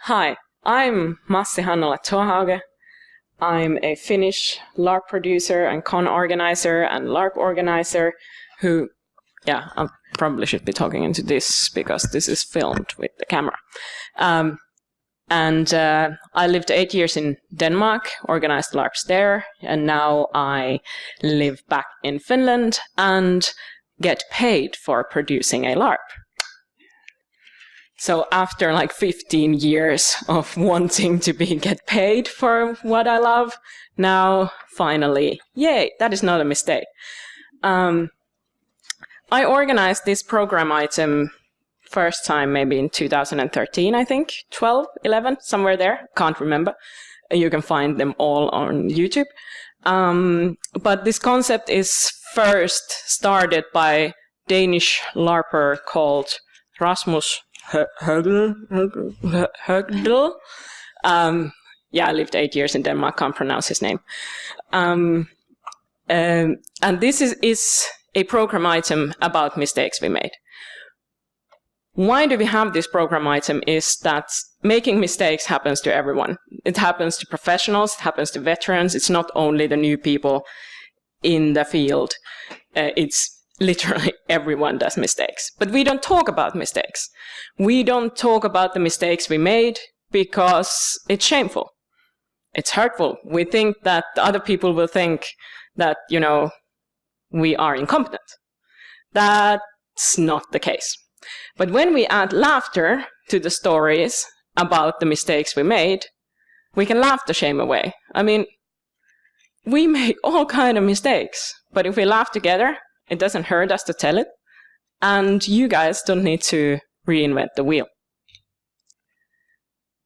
Hi, I'm Massi Hannula Thorhauge. I'm a Finnish LARP producer and con organizer and LARP organizer who, I probably should be talking into this because this is filmed with the camera. I lived 8 years in Denmark, organized LARPs there, and now I live back in Finland and get paid for producing a LARP. So after like 15 years of wanting to get paid for what I love, now finally, yay, that is not a mistake. I organized this program item first time maybe in 2013, I think, 12, 11, somewhere there, can't remember. You can find them all on YouTube. But this concept is first started by Danish LARPer called Rasmus Høgdal. I lived 8 years in Denmark, can't pronounce his name. And this is a program item about mistakes we made. Why do we have this program item is that making mistakes happens to everyone. It happens to professionals, it happens to veterans, it's not only the new people in the field. It's literally everyone does mistakes. But we don't talk about mistakes. We don't talk about the mistakes we made because it's shameful. It's hurtful. We think that other people will think that, we are incompetent. That's not the case. But when we add laughter to the stories about the mistakes we made, we can laugh the shame away. I mean, we make all kinds of mistakes, but if we laugh together, it doesn't hurt us to tell it, and you guys don't need to reinvent the wheel.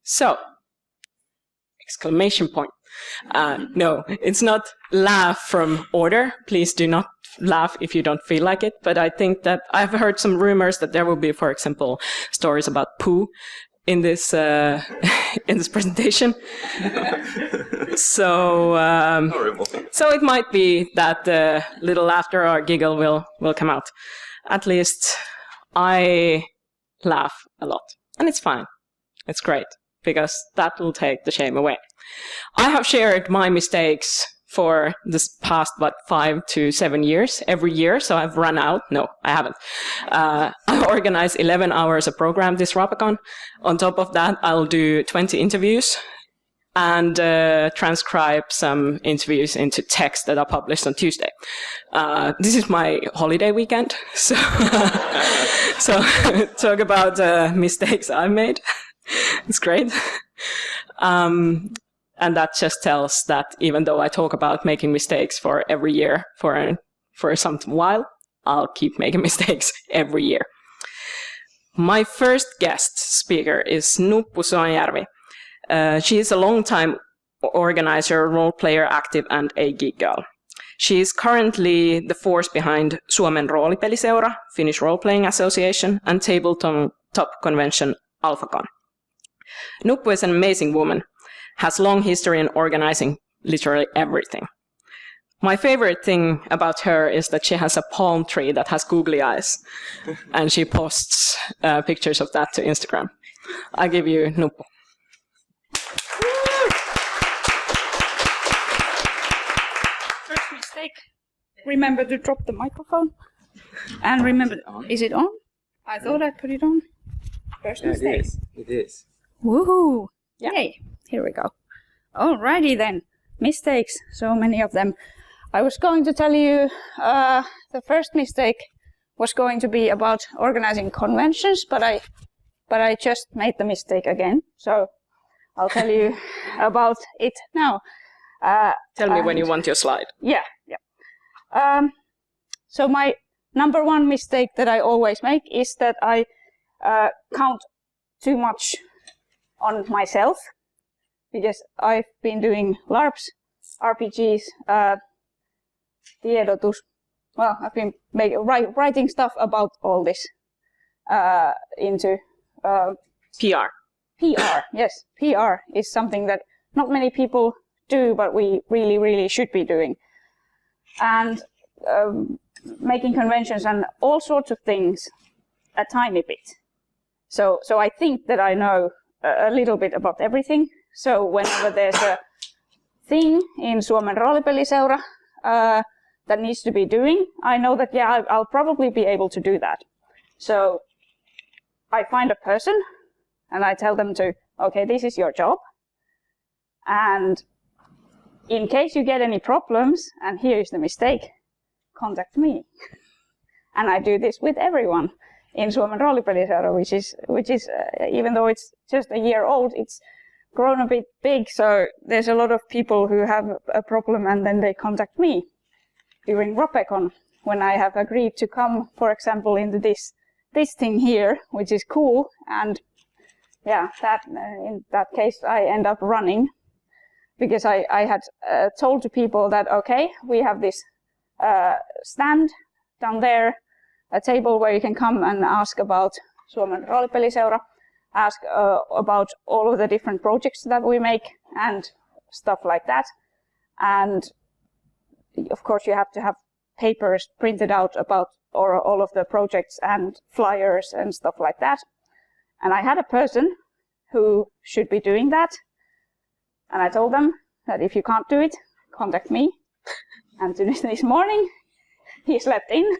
So, exclamation point. No, it's not laugh from order. Please do not laugh if you don't feel like it. But I think that I've heard some rumors that there will be, for example, stories about poo in this presentation. So it might be that the little laughter or giggle will come out. At least I laugh a lot, and it's fine. It's great because that will take the shame away. I have shared my mistakes for this past, 5 to 7 years, every year, so I've run out. No, I haven't. I organized 11 hours of program this Ropecon. On top of that, I'll do 20 interviews and transcribe some interviews into text that are published on Tuesday. This is my holiday weekend, so talk about mistakes I made. It's great. And that just tells that even though I talk about making mistakes for every year for some while, I'll keep making mistakes every year. My first guest speaker is Nuppu Soanjärvi. She is a long-time organizer, role player, active, and a geek girl. She is currently the force behind Suomen roolipeliseura, Finnish Role-Playing Association, and tabletop convention Alphacon. Nuppu is an amazing woman, has long history in organizing literally everything. My favorite thing about her is that she has a palm tree that has googly eyes, and she posts pictures of that to Instagram. I give you Nuppu. First mistake. Remember to drop the microphone. And remember, is it on? I thought I put it on. First mistake. It is. Woohoo! Yeah. Yay! Here we go. Alrighty then. Mistakes, so many of them. I was going to tell you the first mistake was going to be about organizing conventions, but I just made the mistake again. So I'll tell you about it now. Tell me when you want your slide. Yeah. So my number one mistake that I always make is that I count too much on myself, because I've been doing LARPs, RPGs, tiedotus. Well, I've been writing stuff about all this into PR. PR, yes. PR is something that not many people do, but we really, really should be doing. And making conventions and all sorts of things a tiny bit. So I think that I know a little bit about everything. So whenever there's a thing in Suomen roolipeliseura that needs to be doing, I know that, yeah, I'll probably be able to do that. So I find a person and I tell them to, okay, this is your job. And in case you get any problems, and here is the mistake, contact me. And I do this with everyone in Suomen roolipeliseura, which is even though it's just a year old, it's grown a bit big. So there's a lot of people who have a problem and then they contact me during Ropecon when I have agreed to come, for example, into this thing here, which is cool. And yeah, in that case, I end up running because I had told to people that, okay, we have this stand down there, a table where you can come and ask about Suomen roolipeliseura, ask about all of the different projects that we make and stuff like that. And of course, you have to have papers printed out about all of the projects and flyers and stuff like that. And I had a person who should be doing that. And I told them that if you can't do it, contact me. And this morning, he slept in.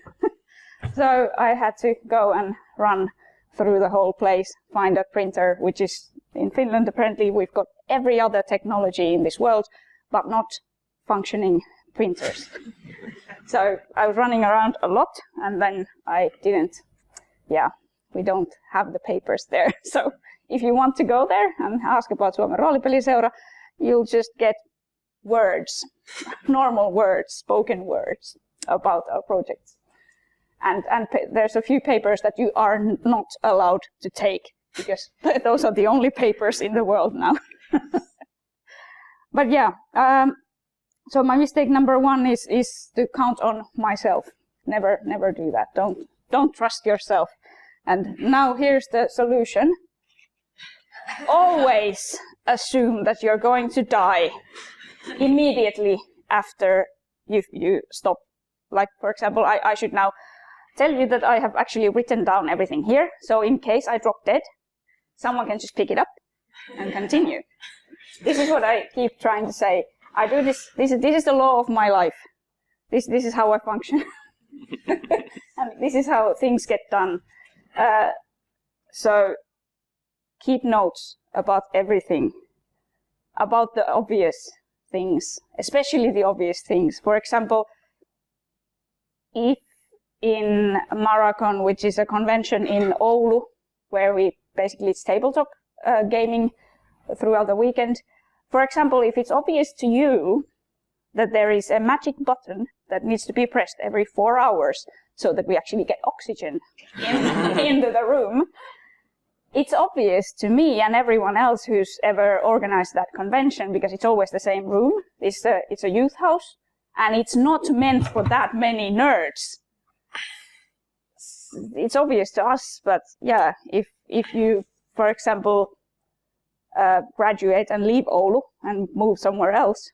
So I had to go and run through the whole place, find a printer, which is in Finland. Apparently, we've got every other technology in this world, but not functioning printers. So I was running around a lot, and then I didn't, we don't have the papers there. So if you want to go there and ask about Suomen roolipeliseura, you'll just get words, normal words, spoken words about our projects. And there's a few papers that you are not allowed to take, because those are the only papers in the world now. But yeah, so my mistake number one is to count on myself. Never do that. Don't trust yourself. And now here's the solution. Always assume that you're going to die immediately after you stop. Like, for example, I should now tell you that I have actually written down everything here. So in case I drop dead, someone can just pick it up and continue. This is what I keep trying to say. I do this. This is the law of my life. This is how I function. And this is how things get done. So keep notes about everything, about the obvious things, especially the obvious things. For example, if in Marathon, which is a convention in Oulu, where it's tabletop gaming throughout the weekend. For example, if it's obvious to you that there is a magic button that needs to be pressed every 4 hours so that we actually get oxygen into the room, it's obvious to me and everyone else who's ever organized that convention, because it's always the same room. It's a youth house, and it's not meant for that many nerds. It's obvious to us, but yeah, if you, for example, graduate and leave Oulu and move somewhere else,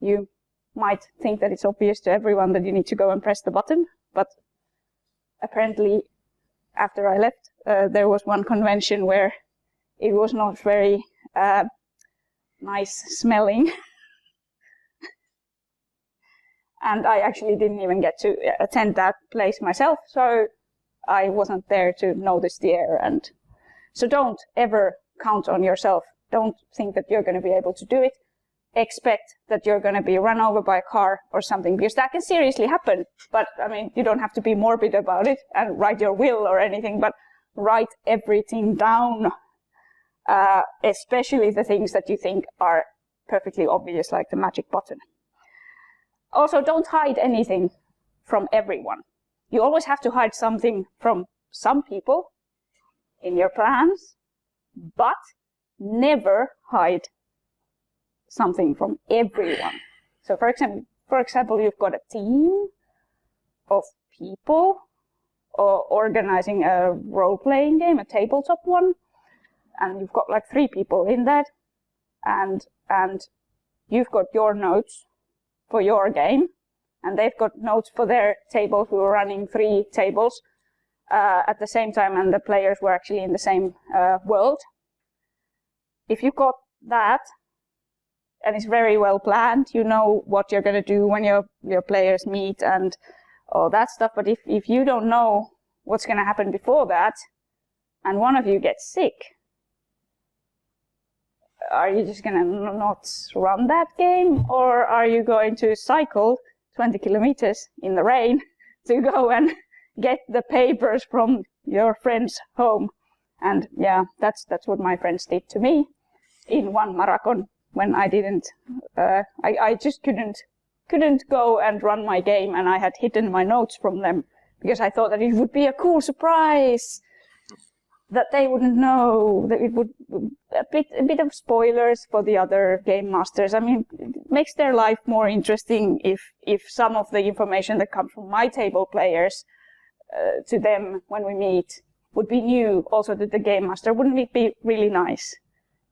you might think that it's obvious to everyone that you need to go and press the button. But apparently, after I left, there was one convention where it was not very nice smelling. And I actually didn't even get to attend that place myself, so I wasn't there to notice the air. And so don't ever count on yourself. Don't think that you're going to be able to do it. Expect that you're going to be run over by a car or something, because that can seriously happen. But I mean, you don't have to be morbid about it and write your will or anything, but write everything down, especially the things that you think are perfectly obvious, like the magic button. Also, don't hide anything from everyone. You always have to hide something from some people in your plans, but never hide something from everyone. So for example, you've got a team of people or organizing a role-playing game, a tabletop one, and you've got like 3 people in that, and you've got your notes for your game, and they've got notes for their table who are running 3 tables at the same time, and the players were actually in the same world. if you got that, and it's very well planned, you know what you're going to do when your players meet and all that stuff. But if you don't know what's going to happen before that, and one of you gets sick, are you just going to not run that game? Or are you going to cycle 20 kilometers in the rain to go and get the papers from your friend's home? And yeah, that's what my friends did to me in one marathon when I didn't, I just couldn't go and run my game, and I had hidden my notes from them because I thought that it would be a cool surprise, that they wouldn't know, that it would a bit of spoilers for the other game masters. I mean, it makes their life more interesting if some of the information that comes from my table players to them when we meet would be new also to the game master. Wouldn't it be really nice?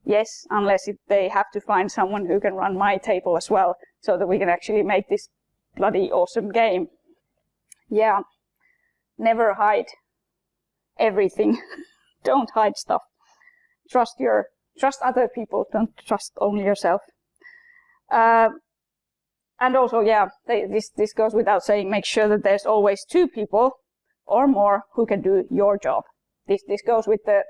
Yes, unless if they have to find someone who can run my table as well, so that we can actually make this bloody awesome game. Yeah, never hide everything. Don't hide stuff. Trust other people. Don't trust only yourself. And also, yeah, this goes without saying. Make sure that there's always 2 people or more who can do your job. This goes with the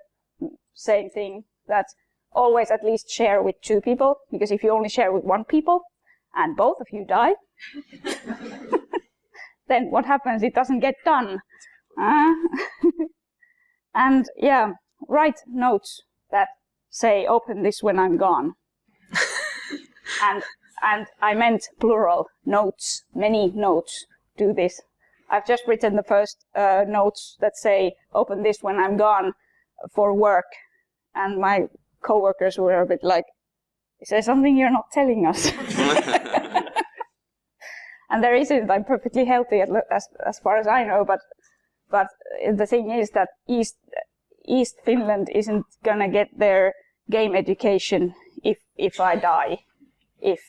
same thing, that always at least share with 2 people, because if you only share with 1 people and both of you die, then what happens? It doesn't get done. And yeah, write notes that say, open this when I'm gone. and I meant plural, notes, many notes, do this. I've just written the first notes that say, open this when I'm gone for work. And my coworkers were a bit like, is there something you're not telling us? And there isn't. I'm perfectly healthy as far as I know, but the thing is that East Finland isn't gonna get their game education if I die. If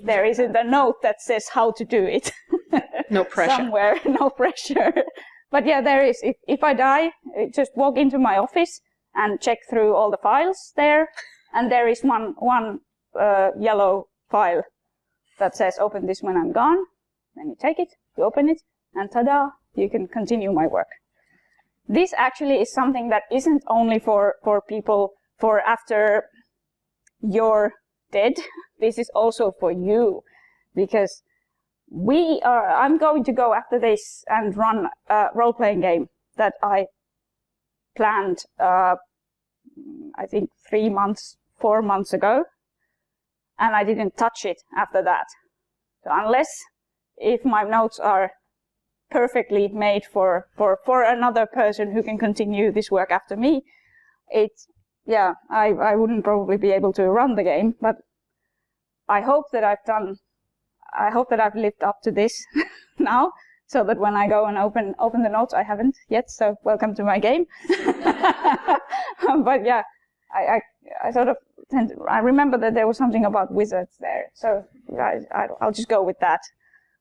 there isn't a note that says how to do it. No pressure. Somewhere, no pressure. But yeah, there is. If I die, just walk into my office and check through all the files there, and there is one yellow file that says open this when I'm gone. Then you take it, you open it, and ta-da, you can continue my work. This actually is something that isn't only for people for after you're dead. This is also for you, because I'm going to go after this and run a role-playing game that I planned, I think 4 months ago, and I didn't touch it after that. So unless if my notes are perfectly made for another person who can continue this work after me, I wouldn't probably be able to run the game. But I hope that I've lived up to this now, so that when I go and open the notes, I haven't yet, so welcome to my game. But yeah, I sort of I remember that there was something about wizards there, so I'll just go with that.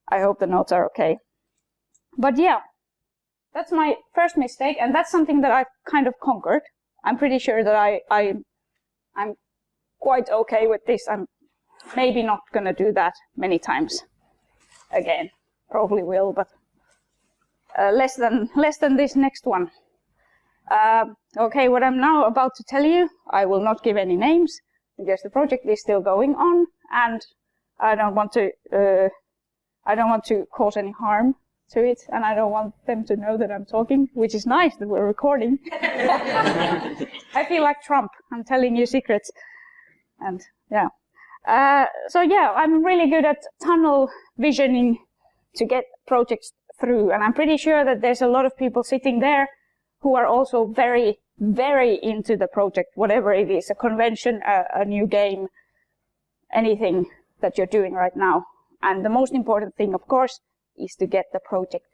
I hope the notes are okay. But yeah, that's my first mistake, and that's something that I've kind of conquered. I'm pretty sure that I'm quite okay with this. I'm maybe not gonna do that many times again. Probably will, but less than this next one. Okay, what I'm now about to tell you, I will not give any names because the project is still going on, and I don't want to cause any harm to it, and I don't want them to know that I'm talking, which is nice that we're recording. I feel like Trump. I'm telling you secrets, and yeah. So yeah, I'm really good at tunnel visioning to get projects through, and I'm pretty sure that there's a lot of people sitting there who are also very, very into the project, whatever it is, a convention, a new game, anything that you're doing right now. And the most important thing, of course, is to get the project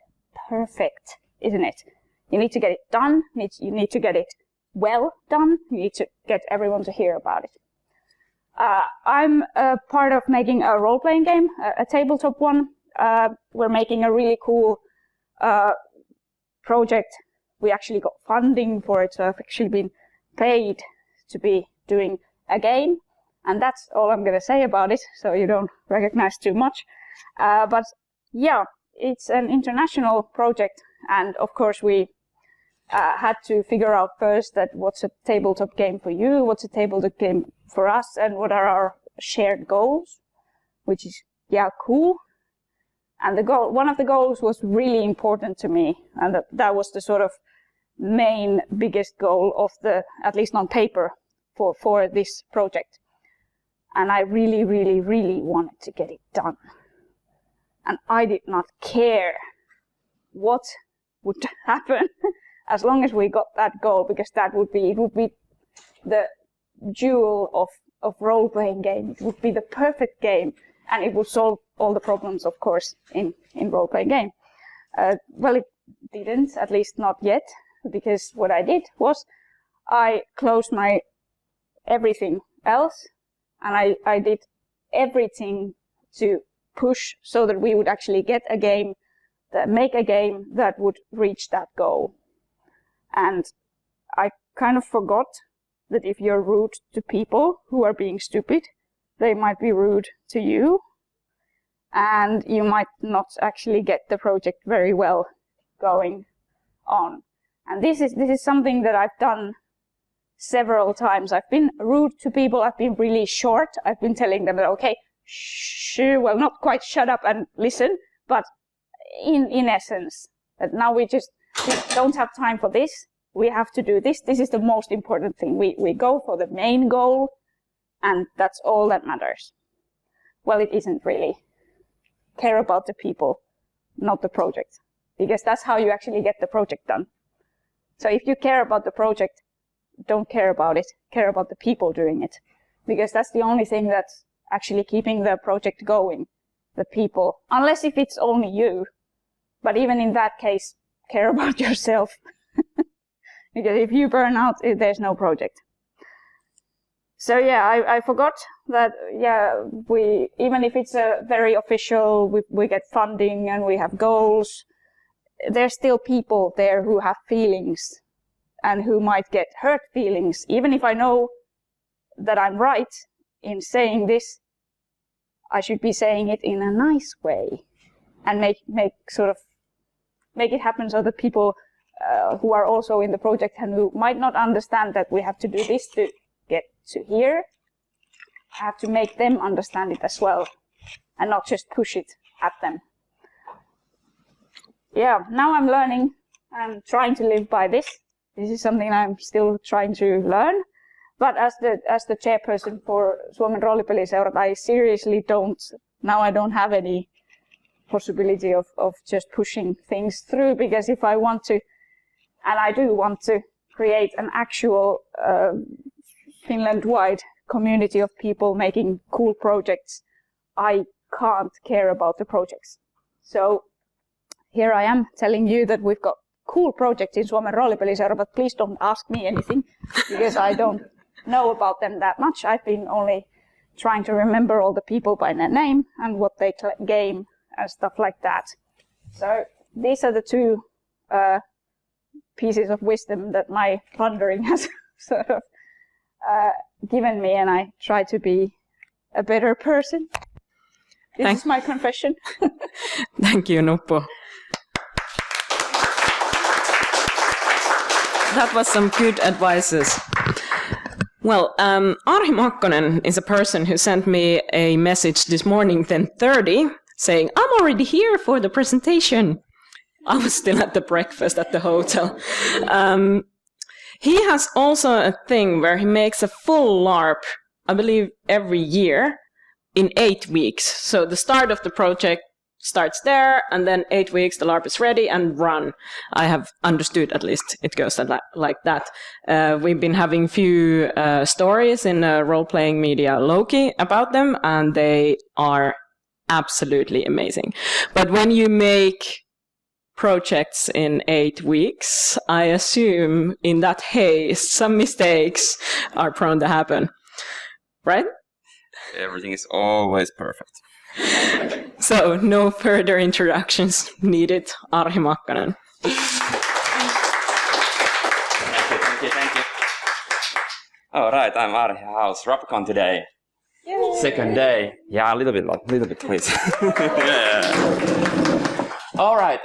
perfect, isn't it? You need to get it done, you need to get it well done, you need to get everyone to hear about it. I'm part of making a role-playing game, a tabletop one. We're making a really cool project. We actually got funding for it, so I've actually been paid to be doing a game. And that's all I'm going to say about it, so you don't recognize too much. But yeah, it's an international project, and of course we had to figure out first that what's a tabletop game for you, what's a tabletop game for us, and what are our shared goals, which is, yeah, cool. And one of the goals was really important to me, and that was the sort of main, biggest goal of at least on paper, for this project. And I really, really, really wanted to get it done. And I did not care what would happen as long as we got that goal, because it would be the jewel of role-playing game. It would be the perfect game, and it would solve all the problems, of course, in role-playing game. Well, it didn't, at least not yet, because what I did was I closed my everything else, and I did everything to push so that we would actually get a game, make a game that would reach that goal. And I kind of forgot that if you're rude to people who are being stupid, they might be rude to you, and you might not actually get the project very well going on. And this is something that I've done several times. I've been rude to people. I've been really short. I've been telling them that, okay, well, not quite shut up and listen, but in essence, that now we don't have time for this. We have to do this. This is the most important thing. We go for the main goal, and that's all that matters. Well, it isn't really. Care about the people, not the project, because that's how you actually get the project done. So if you care about the project, don't care about it. Care about the people doing it, because that's the only thing that's actually keeping the project going, the people. Unless if it's only you, but even in that case, care about yourself. Because if you burn out, there's no project. So yeah, I forgot that, yeah, even if it's a very official, we get funding and we have goals, there's still people there who have feelings and who might get hurt feelings. Even if I know that I'm right in saying this, I should be saying it in a nice way and make it happen so that people who are also in the project and who might not understand that we have to do this to get to here, I have to make them understand it as well and not just push it at them. Yeah, now I'm learning and trying to live by this. This is something I'm still trying to learn. But as the chairperson for Suomen Roolipeliseura, I seriously I don't have any possibility of just pushing things through, because if I want to, and I do want to, create an actual Finland-wide community of people making cool projects, I can't care about the projects. So here I am telling you that we've got cool projects in Suomen Roolipeliseura, but please don't ask me anything, because I don't know about them that much. I've been only trying to remember all the people by their name and what they game and stuff like that. So these are the two pieces of wisdom that my plundering has sort of given me, and I try to be a better person. This is my confession. Thank you, Nuppu. That was some good advices. Well, Arhi Makkonen is a person who sent me a message this morning, 10:30, saying, I'm already here for the presentation. I was still at the breakfast at the hotel. He has also a thing where he makes a full LARP, I believe, every year in 8 weeks. So the start of the project starts there, and then 8 weeks the LARP is ready and run. I have understood, at least it goes like that. We've been having few stories in role-playing media Loki about them, and they are absolutely amazing. But when you make projects in 8 weeks, I assume in that haste some mistakes are prone to happen, right? Everything is always perfect. So no further introductions needed. Arhi Makkonen. Thank you. All right, I'm Arhi. How's Ropecon today? Yay. Second day. Yeah, a little bit, please. Yeah. All right.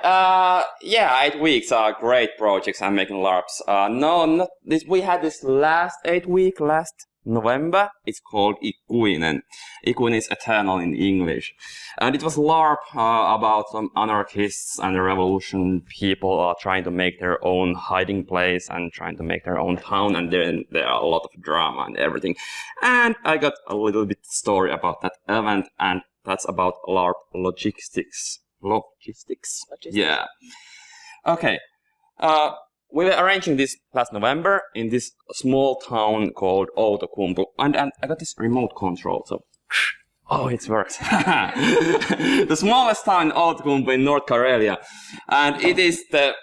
8 weeks are great projects. I'm making LARPs. No, not this. We had this last 8 week last November. It's called Ikuinen. Ikuinen is eternal in English, and it was LARP about some anarchists and revolution people are trying to make their own hiding place and trying to make their own town, and then there are a lot of drama and everything. And I got a little bit story about that event, and that's about LARP logistics. Logistics? Yeah. Okay. We were arranging this last November in this small town called Outokumpu, and I got this remote control, so it works. The smallest town in Outokumpu in North Karelia, and it is the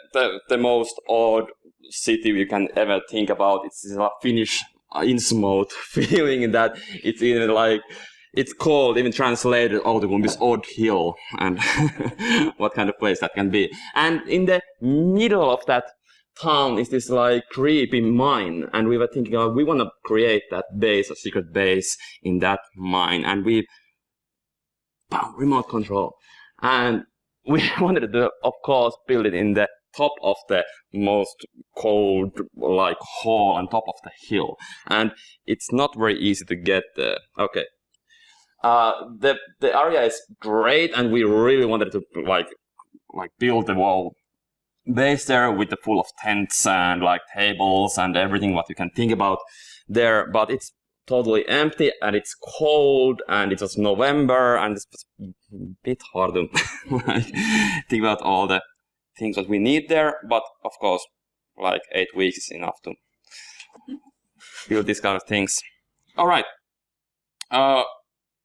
most odd city you can ever think about. It's a Finnish Innsmouth feeling that it's even like it's called, even translated, Outokumpu is odd hill, and what kind of place that can be. And in the middle of that town is this like creepy mine, and we were thinking, we want to create that base, a secret base in that mine, and we remote control, and we wanted to, of course, build it in the top of the most cold like hall on top of the hill, and it's not very easy to get there. Okay. The area is great, and we really wanted to like build the wall base there with the full of tents and like tables and everything what you can think about there, but it's totally empty and it's cold and it was November and it's a bit hard to like think about all the things that we need there, but of course like 8 weeks is enough to build these kind of things. All right.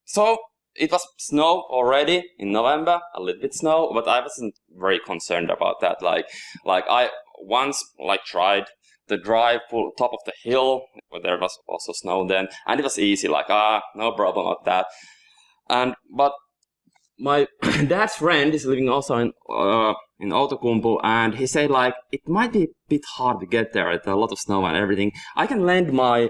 So it was snow already in November, a little bit snow, but I wasn't very concerned about that. Like I once tried the drive full top of the hill, where there was also snow then, and it was easy. No problem with that. But my dad's friend is living also in Outokumpu, and he said it might be a bit hard to get there. It's a lot of snow and everything. I can lend my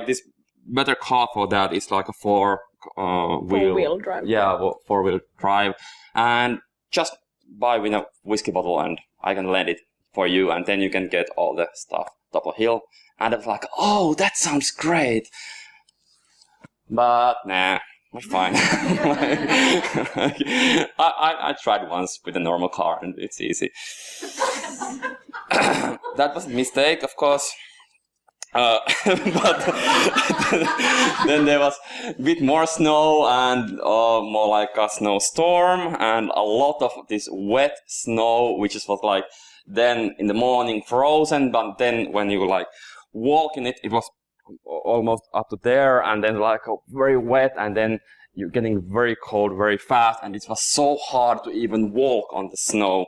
this better car for that. It's like a four-wheel drive. Yeah, four-wheel drive, and just buy with a whiskey bottle, and I can lend it for you, and then you can get all the stuff top of hill. And I was like, oh, that sounds great. But nah, it's fine. I tried once with a normal car, and it's easy. That was a mistake, of course. But then there was a bit more snow and more like a snowstorm and a lot of this wet snow, which was then in the morning frozen, but then when you walk in it, it was almost up to there, and then very wet, and then you're getting very cold very fast, and it was so hard to even walk on the snow.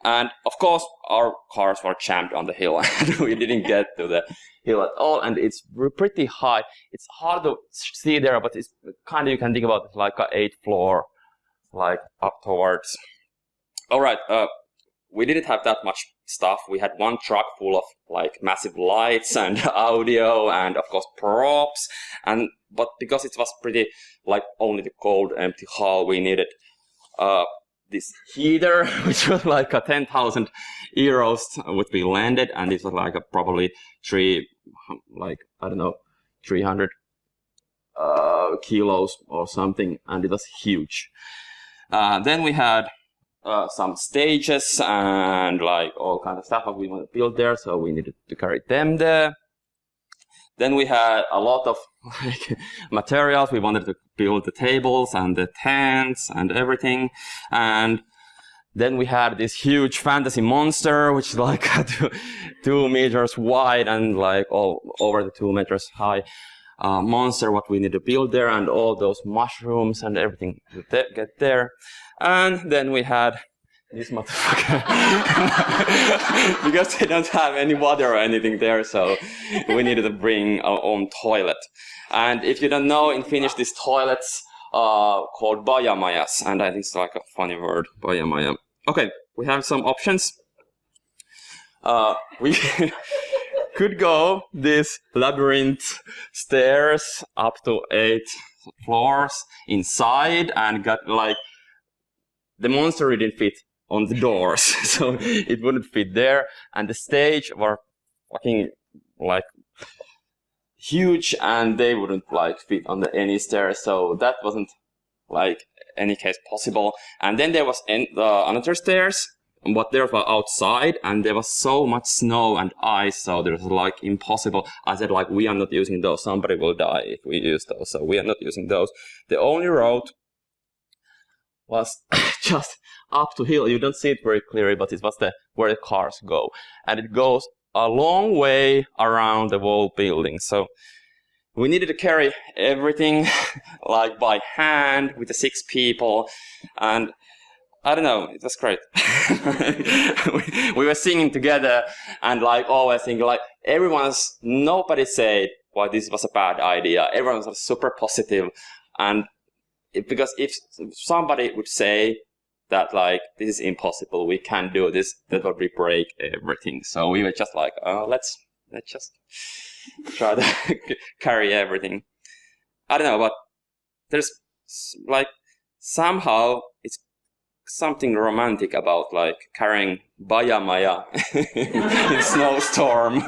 And of course, our cars were jammed on the hill, and we didn't get to the hill at all. And it's pretty high. It's hard to see there, but it's kind of, you can think about it like an 8th floor, up towards. All right, we didn't have that much stuff. We had one truck full of massive lights and audio, and of course props. But because it was pretty only the cold, empty hall, we needed this heater, which was a 10,000 euros, which we landed, and it was probably 300 kilos or something, and it was huge. Then we had some stages and all kinds of stuff that we want to build there, so we needed to carry them there. Then we had a lot of materials. We wanted to build the tables and the tents and everything. And then we had this huge fantasy monster, which is 2 meters wide and over the 2 meters high monster, what we need to build there, and all those mushrooms and everything to get there. And then we had this motherfucker because they don't have any water or anything there, so we needed to bring our own toilet. And if you don't know, in Finnish, these toilets are called bajamajas, and I think it's a funny word, bajamaja. Okay, we have some options. We could go this labyrinth stairs up to 8 floors inside and got like the monster didn't fit on the doors, so it wouldn't fit there, and the stage were fucking like huge and they wouldn't like fit on any stairs, so that wasn't like any case possible. And then there was another stairs, but they were outside and there was so much snow and ice, so there was like impossible. I said like, we are not using those, somebody will die if we use those, so we are not using those. The only road was just up to hill. You don't see it very clearly, but it was where the cars go, and it goes a long way around the whole building. So we needed to carry everything like by hand with the 6 people, and I don't know, it was great. we were singing together and like always thinking like nobody said, well, this was a bad idea. Everyone was super positive, and because if somebody would say that like, this is impossible, we can't do this, that would break everything. So we were just like, let's just try to carry everything. I don't know, but there's like, somehow it's something romantic about like carrying Bajamaya in snowstorm.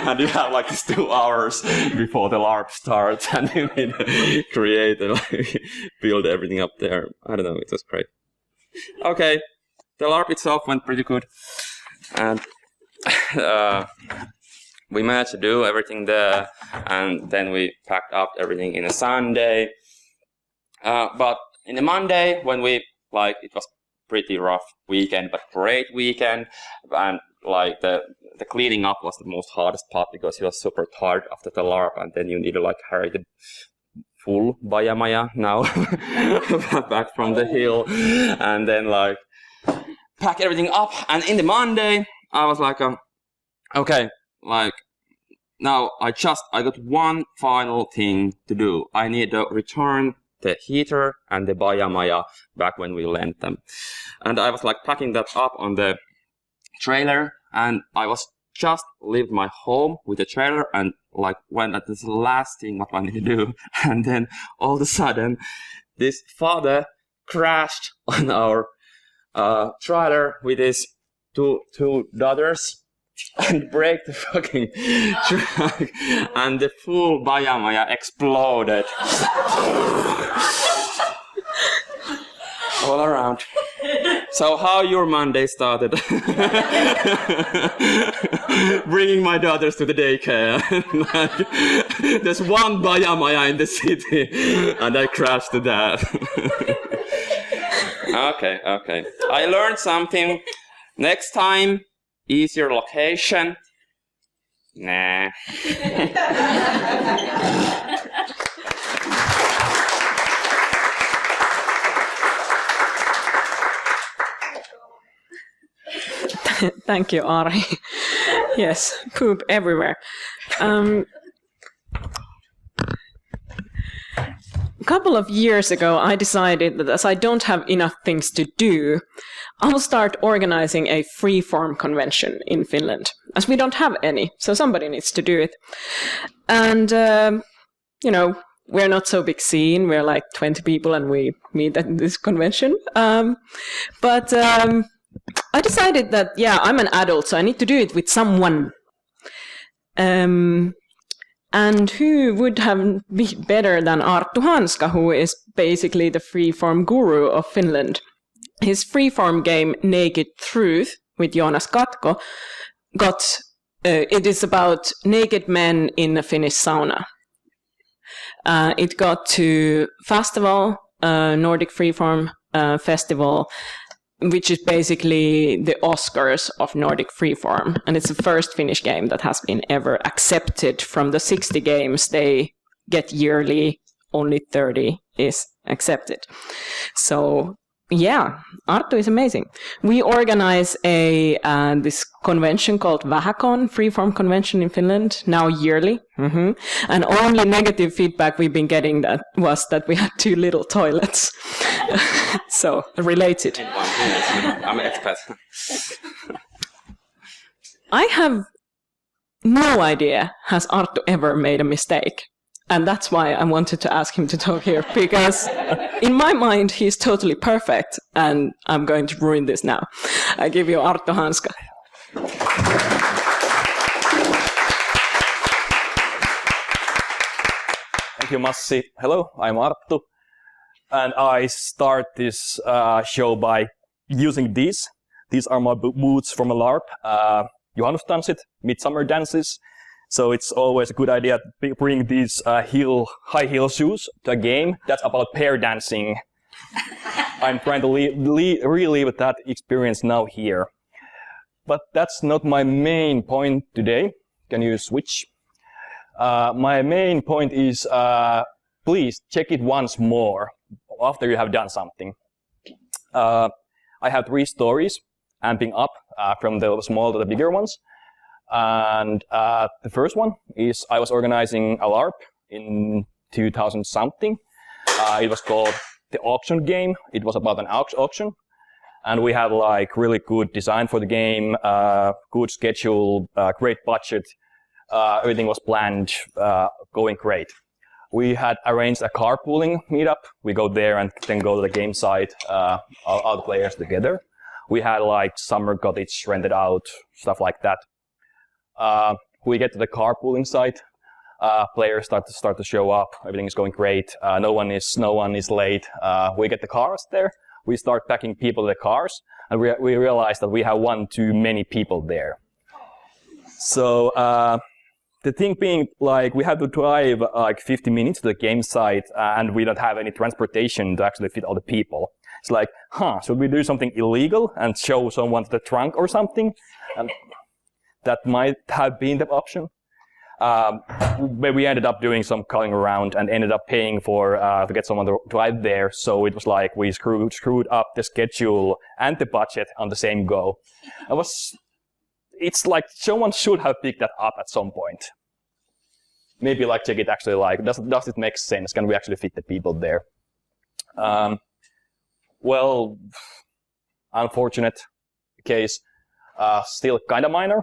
And you have like these 2 hours before the LARP starts and you need to create and like, build everything up there. I don't know, it was great. Okay, the LARP itself went pretty good. And we managed to do everything there, and then we packed up everything in a Sunday. But in the Monday, when we like, it was pretty rough weekend, but great weekend, and like the cleaning up was the most hardest part because you were super tired after the LARP, and then you need to like carry the full Bajamaya now back from the hill, and then like pack everything up. And in the Monday, I was like, okay, like now I got one final thing to do. I need to return the heater and the Bajamaya back when we lent them. And I was like packing that up on the trailer, and I was just leave my home with the trailer and like went at this last thing what I need to do. And then all of a sudden this father crashed on our trailer with his two daughters and break the fucking truck, and the full Bajamaya exploded all around. So how your Monday started? Bringing my daughters to the daycare. Like, there's one Bajamaya in the city, and I crashed to that. Okay. I learned something. Next time, easier location. Nah. Thank you, Arhi. Yes, poop everywhere. A couple of years ago, I decided that as I don't have enough things to do, I will start organizing a free-form convention in Finland, as we don't have any, so somebody needs to do it. And, we're not so big scene, we're like 20 people and we meet at this convention. But I decided that, I'm an adult, so I need to do it with someone. And who would have been better than Arttu Hanska, who is basically the freeform guru of Finland. His freeform game Naked Truth with Joonas Katko it is about naked men in a Finnish sauna. It got to festival, Nordic Freeform Festival, which is basically the Oscars of Nordic Freeform. And it's the first Finnish game that has been ever accepted. From the 60 games they get yearly, only 30 is accepted. So, Arttu is amazing. We organize this convention called Vähäcon, Freeform Convention in Finland, now yearly. Mm-hmm. And only negative feedback we've been getting was that we had too little toilets. So, related. I'm an expert. I have no idea has Arttu ever made a mistake. And that's why I wanted to ask him to talk here, because in my mind, he's totally perfect, and I'm going to ruin this now. I give you Arttu Hanska. Thank you, Massi. Hello, I'm Arttu, and I start this show by using these. These are my boots from a LARP, Juhannusdanssit, Midsummer Dances. So it's always a good idea to bring these high heel shoes to a game that's about pair dancing. I'm trying to relive that experience now here. But that's not my main point today. Can you switch? My main point is, please check it once more after you have done something. I have 3 stories amping up from the small to the bigger ones. And the first one is I was organizing a LARP in 2000 something. It was called the Auction Game. It was about an auction. And we had like really good design for the game, good schedule, great budget. Everything was planned, going great. We had arranged a carpooling meetup. We go there and then go to the game site, all the players together. We had like summer cottage rented out, stuff like that. We get to the carpooling site. Players start to show up. Everything is going great. No one is late. We get the cars there. We start packing people in the cars, and we realize that we have one too many people there. So the thing being, like, we have to drive like 50 minutes to the game site, and we don't have any transportation to actually fit all the people. It's like, should we do something illegal and show someone the trunk or something? That might have been the option. But we ended up doing some calling around and ended up paying for to get someone to drive there. So it was like we screwed up the schedule and the budget on the same go. It's like someone should have picked that up at some point. Maybe like check it actually, like does it make sense? Can we actually fit the people there? Well, unfortunate case, still kind of minor.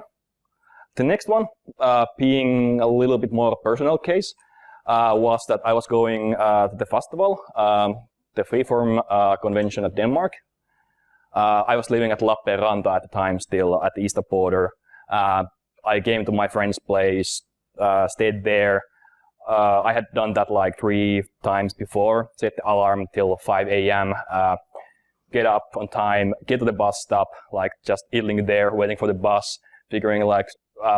The next one, being a little bit more personal case, was that I was going to the festival, the Freeform convention of Denmark. I was living at Lappeenranta at the time, still at the eastern border. I came to my friend's place, stayed there. I had done that like 3 times before, set the alarm till 5 a.m., get up on time, get to the bus stop, like just idling there, waiting for the bus, figuring like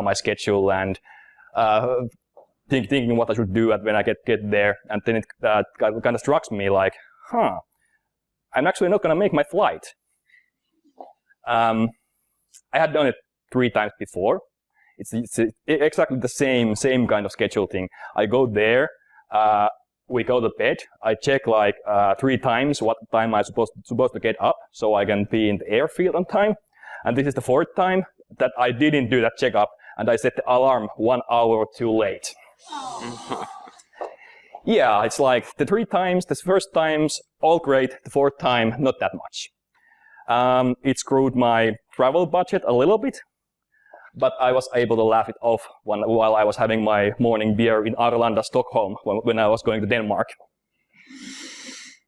my schedule and thinking what I should do when I get there. And then it kind of struck me like, I'm actually not going to make my flight. I had done it 3 times before. It's exactly the same kind of schedule thing. I go there, we go to bed. I check like 3 times what time I'm supposed to get up so I can be in the airfield on time. And this is the 4th time that I didn't do that checkup, and I set the alarm 1 hour too late. Yeah, it's like the 3 times, the first times, all great. The 4th time, not that much. It screwed my travel budget a little bit, but I was able to laugh it off while I was having my morning beer in Arlanda, Stockholm, when I was going to Denmark.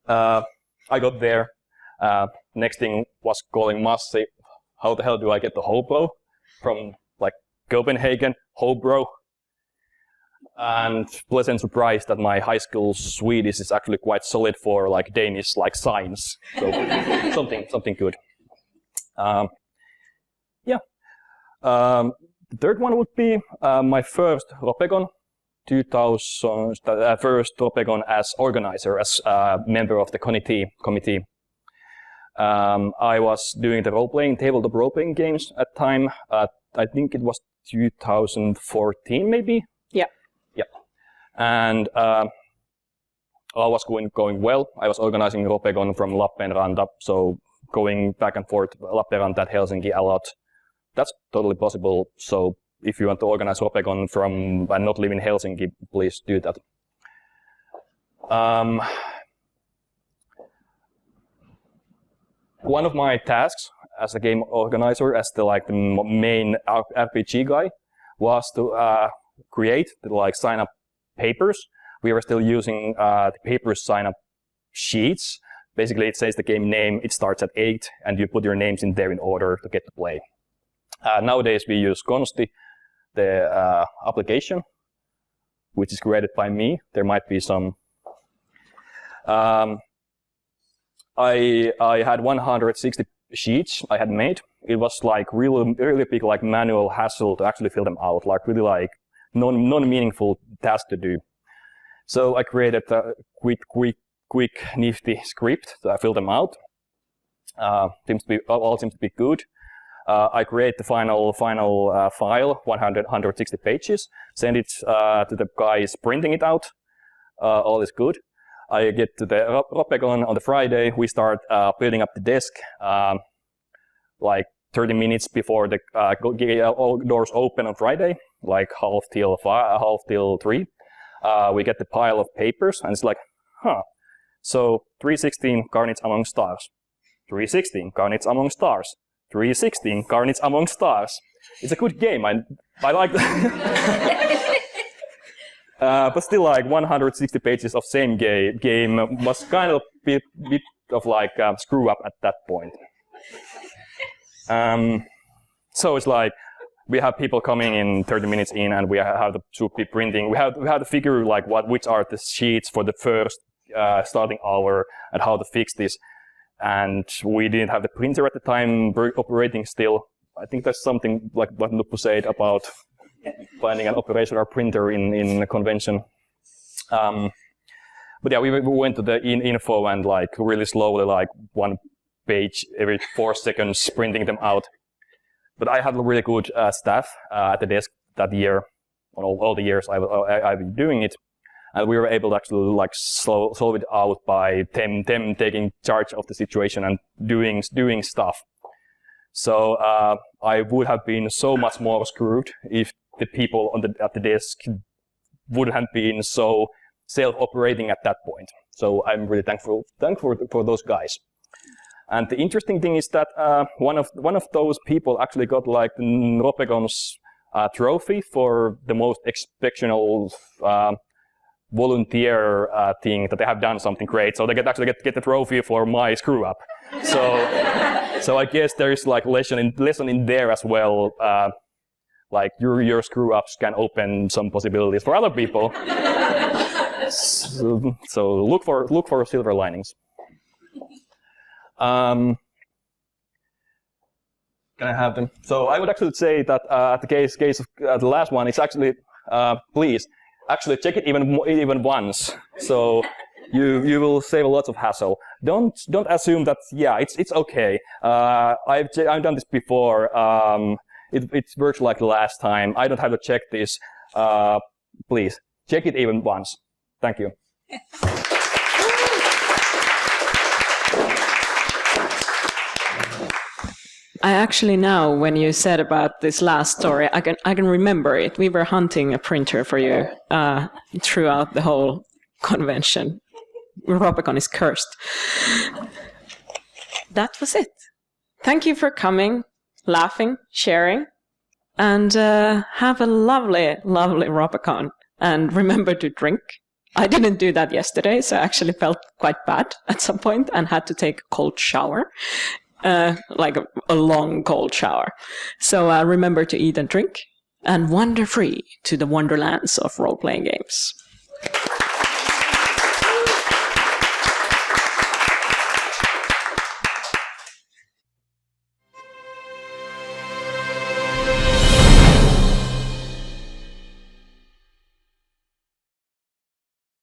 I got there. Next thing was calling Massi. How the hell do I get to Hobro from like Copenhagen, Hobro? And pleasant surprise that my high school Swedish is actually quite solid for like Danish like signs. So something good. Yeah. The third one would be my first Ropecon, 2000 first Ropecon as organizer, as member of the committee. I was doing the tabletop role-playing games at the time. I think it was 2014, maybe. Yeah. And all was going well. I was organizing Ropecon from Lappeenranta, so going back and forth Lappeenranta and Helsinki a lot. That's totally possible. So if you want to organize Ropecon from and not live in Helsinki, please do that. One of my tasks as a game organizer, as the main RPG guy, was to create like sign-up papers. We were still using the paper sign-up sheets. Basically, it says the game name, it starts at 8, and you put your names in there in order to get to play. Nowadays, we use Consti, the application, which is created by me. There might be some... I had 160 sheets I had made. It was like really big like manual hassle to actually fill them out, like really like non-meaningful task to do. So I created a quick nifty script to fill them out. All seems to be good. I create the final file, 160 pages, send it to the guys printing it out. All is good. I get to the Ropecon on the Friday. We start building up the desk like 30 minutes before the all doors open on Friday, like half till 3. We get the pile of papers, and it's like, so 316 Carnage Among Stars, 316 Carnage Among Stars, 316 Carnage Among Stars. It's a good game. I like that. But still, like 160 pages of same game was kind of bit of like screw up at that point. So it's like we have people coming in 30 minutes in, and we have to be printing. We have to figure like which are the sheets for the first starting hour and how to fix this. And we didn't have the printer at the time operating still. I think that's something like what Nuppu said about finding an operational printer in a convention. But yeah, we went to the info and like really slowly, like 1 page every 4 seconds, printing them out. But I had really good staff at the desk that year, all the years I've been doing it. And we were able to actually like solve it out by them taking charge of the situation and doing stuff. So I would have been so much more screwed if the people at the desk wouldn't have been so self-operating at that point. So I'm really thankful for those guys. And the interesting thing is that one of those people actually got like the Ropecon's trophy for the most exceptional volunteer thing, that they have done something great. So they actually get the trophy for my screw up. So I guess there is like lesson in there as well. Like your screw ups can open some possibilities for other people. So look for silver linings. Can I have them? So I would actually say that the case of the last one, it's actually please actually check it even once. So you will save a lot of hassle. Don't assume that it's okay. I've done this before. It works like the last time. I don't have to check this. Please check it even once. Thank you. I actually now, when you said about this last story, I can remember it. We were hunting a printer for you throughout the whole convention. Ropecon is cursed. That was it. Thank you for coming, laughing, sharing, and have a lovely, lovely Ropecon. And remember to drink. I didn't do that yesterday, so I actually felt quite bad at some point and had to take a cold shower. Like a long cold shower. So remember to eat and drink, and wander free to the wonderlands of role-playing games.